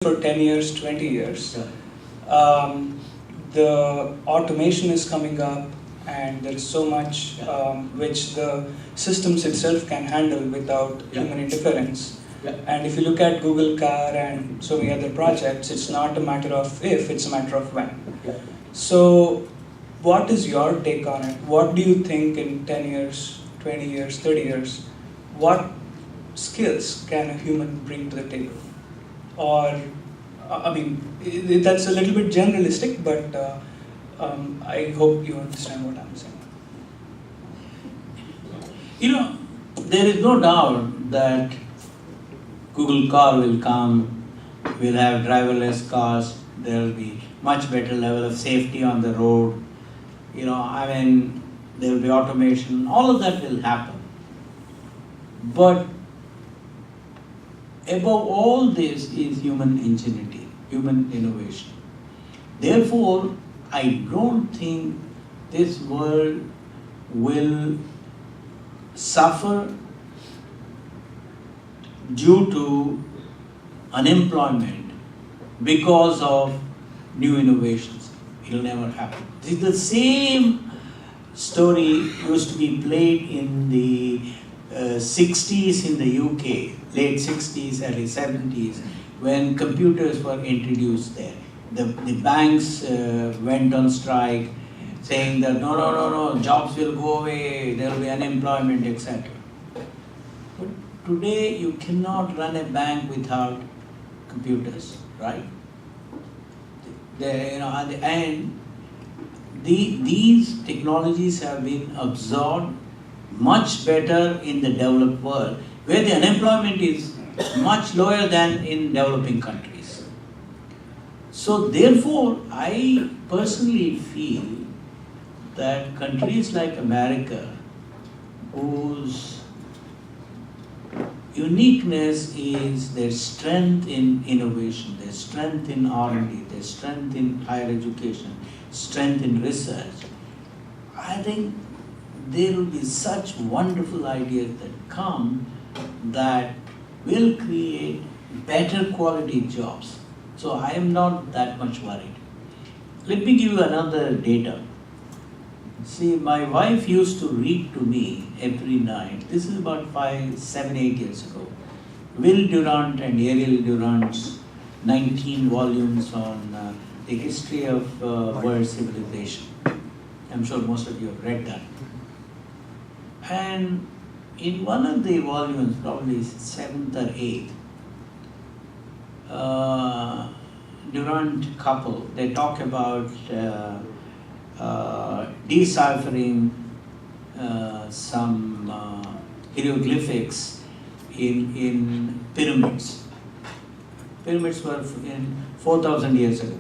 for 10 years, 20 years, Yeah. the automation is coming up and there is so much which the systems itself can handle without human interference. Yeah. And if you look at Google Car and so many other projects, it's not a matter of if, it's a matter of when. Yeah. So what is your take on it? What do you think in 10 years, 20 years, 30 years, what skills can a human bring to the table? Or, I mean, that's a little bit generalistic, but I hope you understand what I'm saying. You know, there is no doubt that Google Car will come, we'll have driverless cars, there will be much better level of safety on the road. You know, I mean, there will be automation, all of that will happen. But above all this is human ingenuity, human innovation. Therefore, I don't think this world will suffer due to unemployment because of new innovations. It will never happen. This is the same story used to be played in the 60s in the UK, late 60s, early 70s, when computers were introduced there. The banks went on strike, saying that no, jobs will go away, there will be unemployment, etc. But today you cannot run a bank without computers, right? These technologies have been absorbed much better in the developed world, where the unemployment is much lower than in developing countries. So therefore, I personally feel that countries like America, whose uniqueness is their strength in innovation, their strength in R&D, their strength in higher education, strength in research, I think there will be such wonderful ideas that come that will create better quality jobs. So I am not that much worried. Let me give you another data. See, my wife used to read to me every night, this is about 5, 7, 8 years ago, Will Durant and Ariel Durant's 19 volumes on the history of world civilization. I'm sure most of you have read that. And in one of the volumes, probably 7th or 8th, Durant couple, they talk about deciphering some hieroglyphics in pyramids. Pyramids were in 4,000 years ago.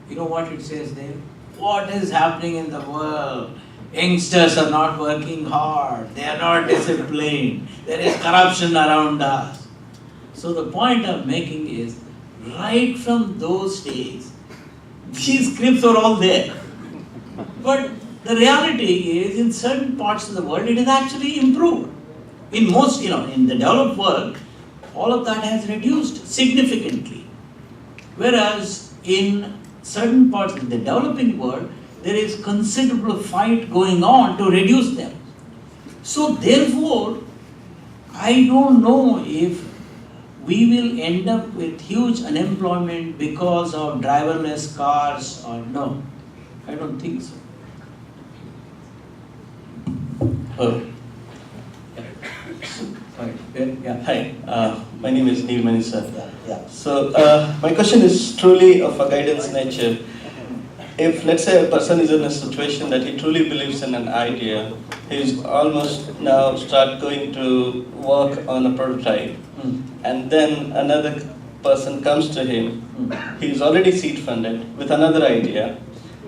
You know what it says there? What is happening in the world? Youngsters are not working hard, they are not disciplined, there is corruption around us. So the point I'm making is, right from those days, these scripts are all there. But the reality is, in certain parts of the world, it has actually improved. In most, in the developed world, all of that has reduced significantly. Whereas in certain parts of the developing world, there is considerable fight going on to reduce them. So therefore, I don't know if we will end up with huge unemployment because of driverless cars or no. I don't think so. Oh. Hi, my name is Neil Manisa. So my question is truly of a guidance nature. If, let's say, a person is in a situation that he truly believes in an idea, he's almost now start going to work on a prototype, and then another person comes to him, he's already seed funded with another idea,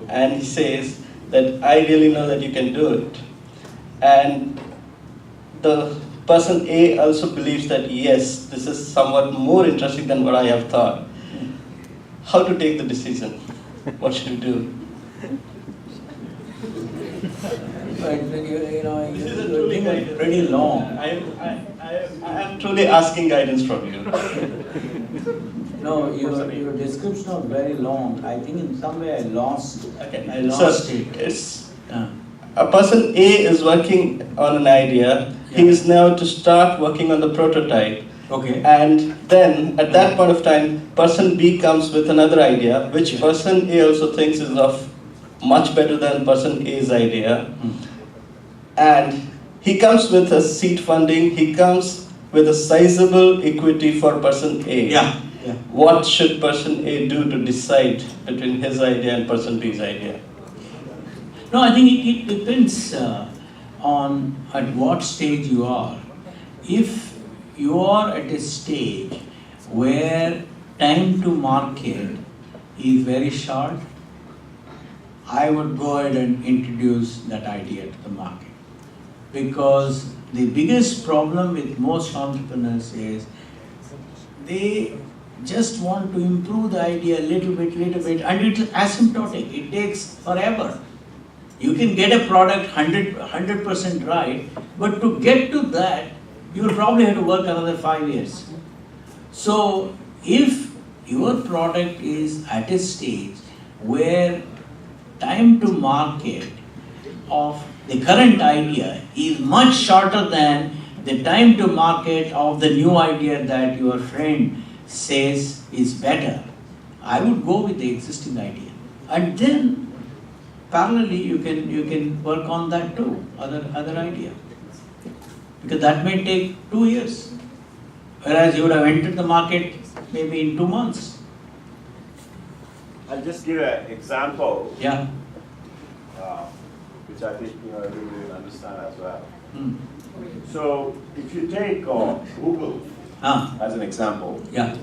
and he says that I really know that you can do it. And the person A also believes that yes, this is somewhat more interesting than what I have thought. How to take the decision? What should we do? You're thinking pretty long. I am truly asking guidance from you. No, your description was very long. I think in some way I lost So it. it's a person A is working on an idea. Yeah. He is now to start working on the prototype. Okay. And then at that point of time, person B comes with another idea, which person A also thinks is of much better than person A's idea. And he comes with a seed funding, he comes with a sizable equity for person A. Yeah. What should person A do to decide between his idea and person B's idea? No, I think it depends on at what stage you are. If you are at a stage where time to market is very short, I would go ahead and introduce that idea to the market. Because the biggest problem with most entrepreneurs is they just want to improve the idea a little bit, and it's asymptotic. It takes forever. You can get a product 100% right, but to get to that, you will probably have to work another 5 years. So, if your product is at a stage where time to market of the current idea is much shorter than the time to market of the new idea that your friend says is better, I would go with the existing idea. And then parallelly you can work on that too, other idea. Because that may take 2 years. Whereas you would have entered the market maybe in 2 months. I'll just give an example, Yeah. which I think everybody will understand as well. Mm. So if you take Google as an example, Yeah.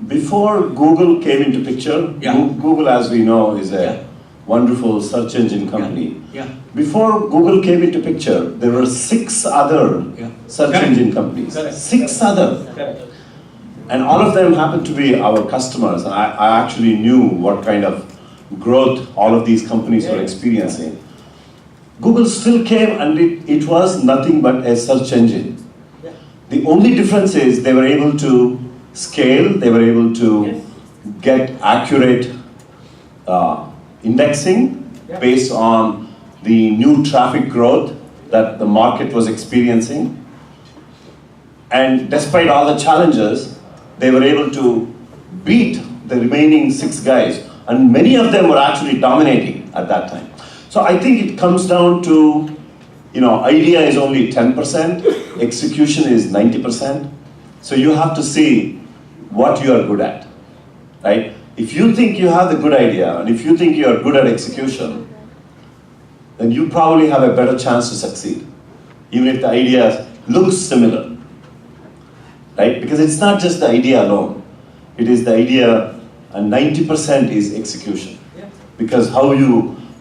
before Google came into picture, Yeah. Google, as we know, is a Yeah. wonderful search engine company. Yeah. Before Google came into picture, there were 6 other Yeah. search Correct. engine companies. Correct. 6 other. Correct. And all of them happened to be our customers. And I actually knew what kind of growth all of these companies were experiencing. Google still came, and it was nothing but a search engine. Yeah. The only difference is they were able to scale, they were able to get accurate indexing based on the new traffic growth that the market was experiencing. And despite all the challenges, they were able to beat the remaining 6 guys. And many of them were actually dominating at that time. So I think it comes down to, idea is only 10%, execution is 90%. So you have to see what you are good at, right? If you think you have the good idea, and if you think you are good at execution, then you probably have a better chance to succeed, even if the idea looks similar, right? Because it's not just the idea alone. It is the idea, and 90% is execution. Because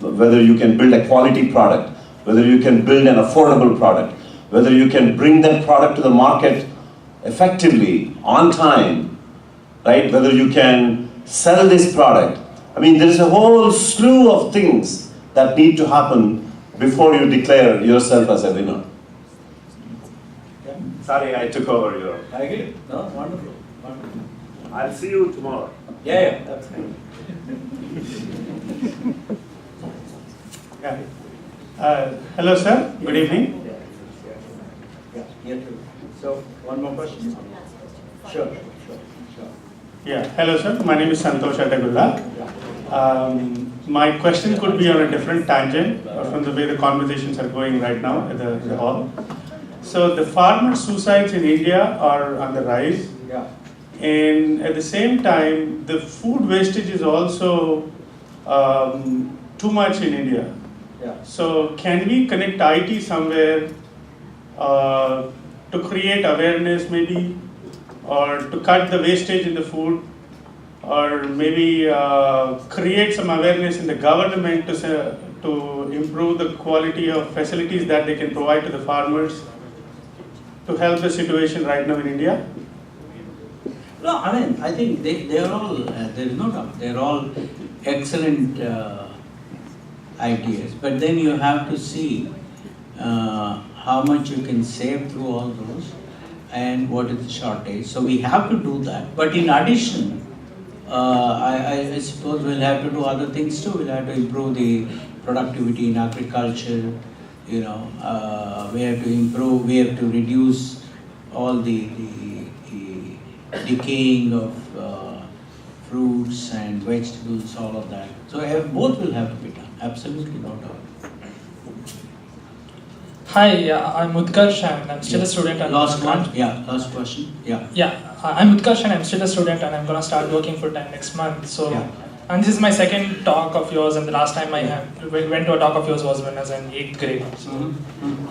whether you can build a quality product, whether you can build an affordable product, whether you can bring that product to the market effectively, on time, right? Whether you can sell this product. I mean, there's a whole slew of things that need to happen before you declare yourself as a winner. Sorry, I took over your. I agree. No, wonderful. I'll see you tomorrow. Yeah, that's fine. Hello, sir. Good evening. So, one more question? Sure. Yeah. Hello, sir. My name is Santosh Atagulla. My question could be on a different tangent from the way the conversations are going right now at the hall. So, the farmer suicides in India are on the rise. Yeah. And at the same time, the food wastage is also too much in India. Yeah. So can we connect IT somewhere to create awareness maybe, or to cut the wastage in the food, or maybe create some awareness in the government to improve the quality of facilities that they can provide to the farmers to help the situation right now in India? No, I mean, I think they are all, there is no doubt, they are all excellent ideas. But then you have to see how much you can save through all those and what is the shortage. So we have to do that. But in addition, I suppose we'll have to do other things too. We'll have to improve the productivity in agriculture. We have to improve. We have to reduce all the decaying of fruits and vegetables, all of that. So both will have to be done. Absolutely, no doubt. Hi, I'm Utkarsh and I'm still a student. And Last question. I'm Utkarsh and I'm still a student and I'm gonna start working full time next month. So, and this is my second talk of yours, and the last time I went to a talk of yours was when I was in 8th grade. So,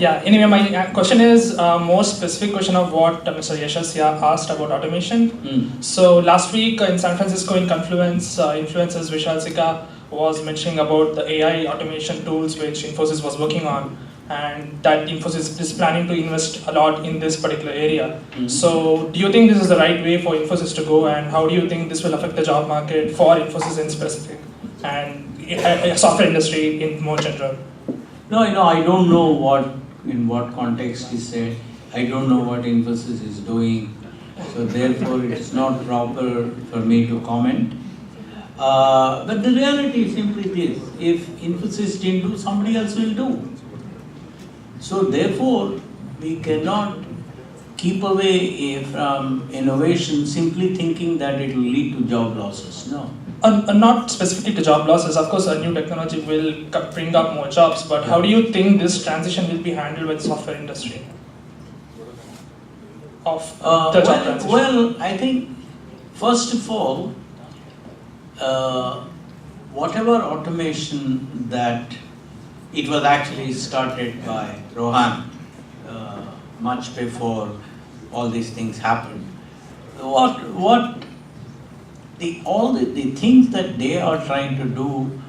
anyway, my question is a more specific question of what Mr. Yashas asked about automation. So last week in San Francisco in Confluence, influencers Vishal Sikka was mentioning about the AI automation tools which Infosys was working on, and that Infosys is planning to invest a lot in this particular area. So do you think this is the right way for Infosys to go, and how do you think this will affect the job market for Infosys in specific and software industry in more general? No, I don't know in what context he said. I don't know what Infosys is doing. So therefore it is not proper for me to comment. But the reality is simply this: if Infosys didn't do, somebody else will do. So therefore, we cannot keep away from innovation simply thinking that it will lead to job losses. No. Not specifically to job losses. Of course, a new technology will bring up more jobs. But how do you think this transition will be handled by the software industry? Of the job transition? Well, I think first of all, whatever automation that it was actually started by Rohan much before all these things happened. All the things that they are trying to do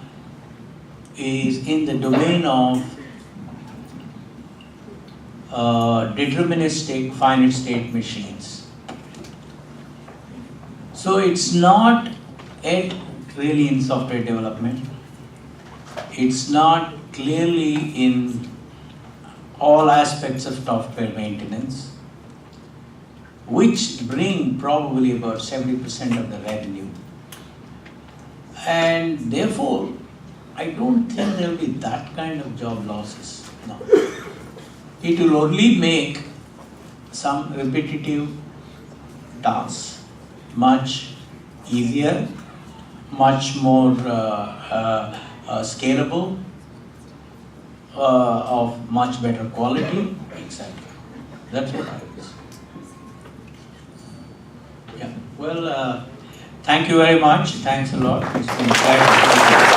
is in the domain of deterministic finite state machines. So it's not yet really in software development. It's not clearly in all aspects of software maintenance, which bring probably about 70% of the revenue. And therefore, I don't think there will be that kind of job losses. No. It will only make some repetitive tasks much easier, much more scalable, of much better quality, etc. That's what I would say. Yeah. Well, thank you very much. Thanks a lot. It's been a pleasure.